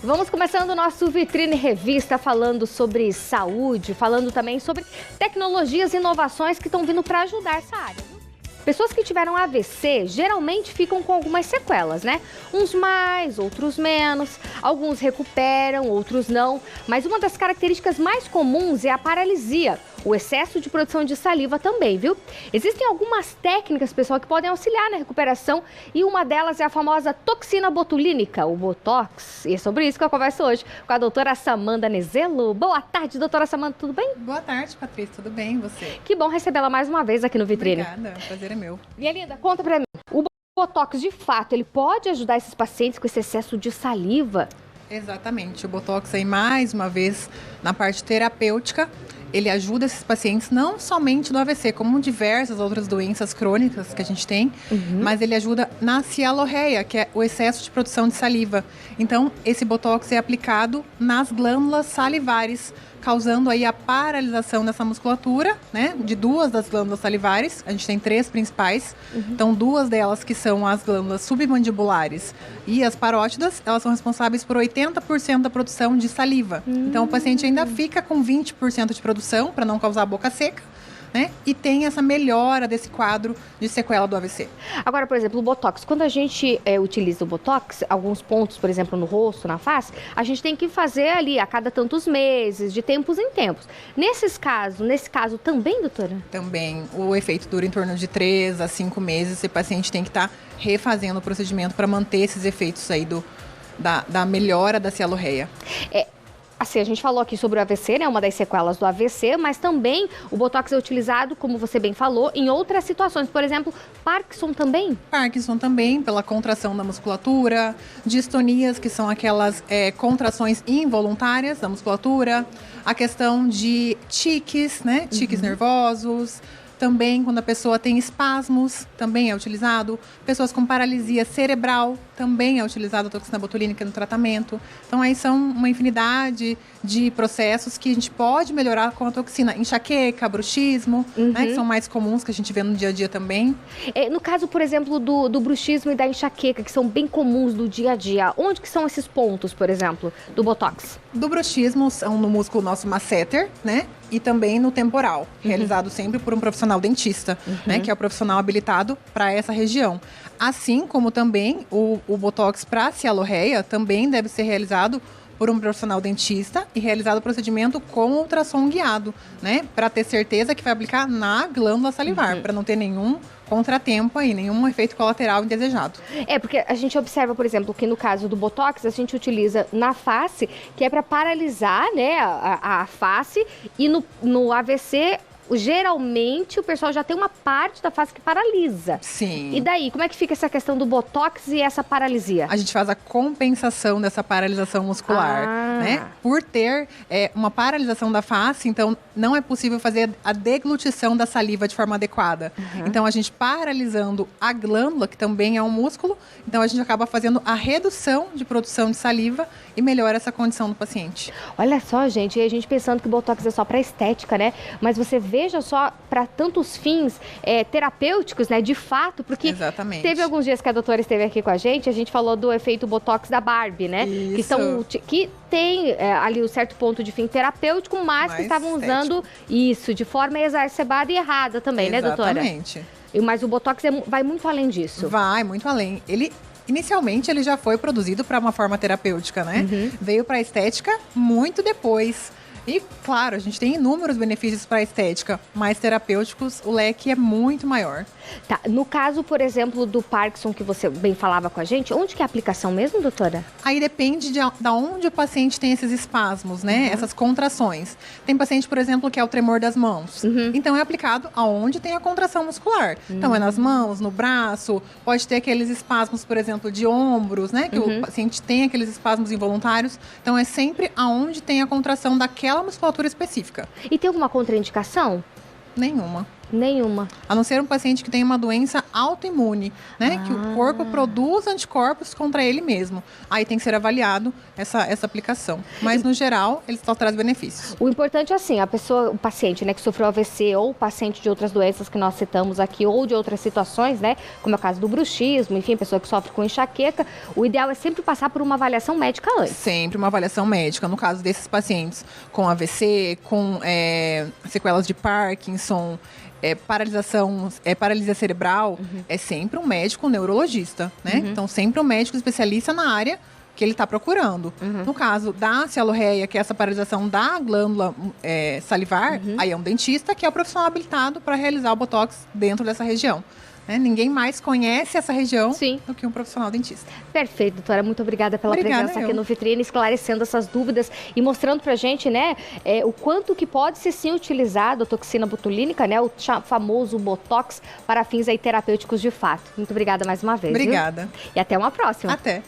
Vamos começando o nosso Vitrine Revista falando sobre saúde, falando também sobre tecnologias e inovações que estão vindo para ajudar essa área. Pessoas que tiveram AVC geralmente ficam com algumas sequelas, né? Uns mais, outros menos, alguns recuperam, outros não. Mas uma das características mais comuns é a paralisia, o excesso de produção de saliva também, viu? Existem algumas técnicas, pessoal, que podem auxiliar na recuperação e uma delas é a famosa toxina botulínica, o Botox. E é sobre isso que eu converso hoje com a doutora Samanda Nezelo. Boa tarde, doutora Samanda, tudo bem? Boa tarde, Patrícia, tudo bem, e você? Que bom recebê-la mais uma vez aqui no Vitrine. Obrigada, o prazer é meu. Minha linda, conta pra mim, o Botox, de fato, ele pode ajudar esses pacientes com esse excesso de saliva? Exatamente, o Botox aí, mais uma vez, na parte terapêutica, ele ajuda esses pacientes não somente do AVC, como diversas outras doenças crônicas que a gente tem, mas ele ajuda na cialorreia, que é o excesso de produção de saliva. Então, esse Botox é aplicado nas glândulas salivares, causando aí a paralisação dessa musculatura, né, de duas das glândulas salivares. A gente tem três principais, então duas delas que são as glândulas submandibulares e as parótidas, elas são responsáveis por 80% da produção de saliva. Então o paciente ainda fica com 20% de produção para não causar boca seca, né? E tem essa melhora desse quadro de sequela do AVC. Agora, por exemplo, o Botox. Quando a gente utiliza o Botox, alguns pontos, por exemplo, no rosto, na face, a gente tem que fazer ali a cada tantos meses, de tempos em tempos. Nesse caso também, doutora? Também. O efeito dura em torno de 3 a 5 meses. Esse paciente tem que estar refazendo o procedimento para manter esses efeitos aí da melhora da cialorreia. Assim, a gente falou aqui sobre o AVC, né? Uma das sequelas do AVC, mas também o Botox é utilizado, como você bem falou, em outras situações. Por exemplo, Parkinson também? Parkinson também, pela contração da musculatura, distonias, que são aquelas contrações involuntárias da musculatura, a questão de tiques, né? Tiques nervosos. Também, quando a pessoa tem espasmos, também é utilizado. Pessoas com paralisia cerebral, também é utilizado a toxina botulínica no tratamento. Então, aí são uma infinidade de processos que a gente pode melhorar com a toxina. Enxaqueca, bruxismo, né, que são mais comuns, que a gente vê no dia a dia também. No caso, por exemplo, do bruxismo e da enxaqueca, que são bem comuns do dia a dia, onde que são esses pontos, por exemplo, do Botox? Do bruxismo são no músculo nosso masseter, né? E também no temporal, realizado sempre por um profissional dentista, né, que é o profissional habilitado para essa região. Assim como também o Botox para a cialorreia também deve ser realizado por um profissional dentista e realizado o procedimento com ultrassom guiado, né, para ter certeza que vai aplicar na glândula salivar, para não ter nenhum contratempo aí, nenhum efeito colateral indesejado. Porque a gente observa, por exemplo, que no caso do Botox, a gente utiliza na face, que é para paralisar, né, a face, e no AVC, geralmente o pessoal já tem uma parte da face que paralisa. Sim. E daí, como é que fica essa questão do Botox e essa paralisia? A gente faz a compensação dessa paralisação muscular, né? Por ter uma paralisação da face, então não é possível fazer a deglutição da saliva de forma adequada. Então a gente paralisando a glândula, que também é um músculo, então a gente acaba fazendo a redução de produção de saliva e melhora essa condição do paciente. Olha só, gente, e a gente pensando que o Botox é só para estética, né? Mas você veja só, para tantos fins terapêuticos, né? De fato, porque Exatamente. Teve alguns dias que a doutora esteve aqui com a gente falou do efeito Botox da Barbie, né? Isso. Que tem ali um certo ponto de fim terapêutico, mas que estavam usando isso de forma exacerbada e errada também, né, doutora? Exatamente. Mas o Botox vai muito além disso. Vai muito além. Inicialmente, ele já foi produzido para uma forma terapêutica, né? Veio para a estética muito depois. E, claro, a gente tem inúmeros benefícios para a estética, mas terapêuticos, o leque é muito maior. Tá, no caso, por exemplo, do Parkinson, que você bem falava com a gente, onde que é a aplicação mesmo, doutora? Aí depende de onde o paciente tem esses espasmos, né? Essas contrações. Tem paciente, por exemplo, que é o tremor das mãos. Então, é aplicado aonde tem a contração muscular. Então, é nas mãos, no braço, pode ter aqueles espasmos, por exemplo, de ombros, né? Que o paciente tem aqueles espasmos involuntários. Então, é sempre aonde tem a contração daquela musculatura específica. E tem alguma contraindicação? Nenhuma. Nenhuma. A não ser um paciente que tem uma doença autoimune, né? Que o corpo produz anticorpos contra ele mesmo. Aí tem que ser avaliado essa aplicação. Mas, no geral, ele só traz benefícios. O importante é assim, o paciente, né, que sofreu AVC ou paciente de outras doenças que nós citamos aqui ou de outras situações, né? Como é o caso do bruxismo, enfim, pessoa que sofre com enxaqueca, o ideal é sempre passar por uma avaliação médica antes. Sempre uma avaliação médica. No caso desses pacientes com AVC, com sequelas de Parkinson, paralisia cerebral, é sempre um médico neurologista, né? Então, sempre um médico especialista na área que ele está procurando. No caso da cialorreia, que é essa paralisação da glândula salivar, aí é um dentista que é o profissional habilitado para realizar o botox dentro dessa região. Né? Ninguém mais conhece essa região do que um profissional dentista. Perfeito, doutora. Muito obrigada pela presença aqui no Vitrine, esclarecendo essas dúvidas e mostrando pra gente, né, o quanto que pode ser sim utilizado a toxina botulínica, né, o famoso botox para fins aí terapêuticos de fato. Muito obrigada mais uma vez. Obrigada. Viu? E até uma próxima. Até.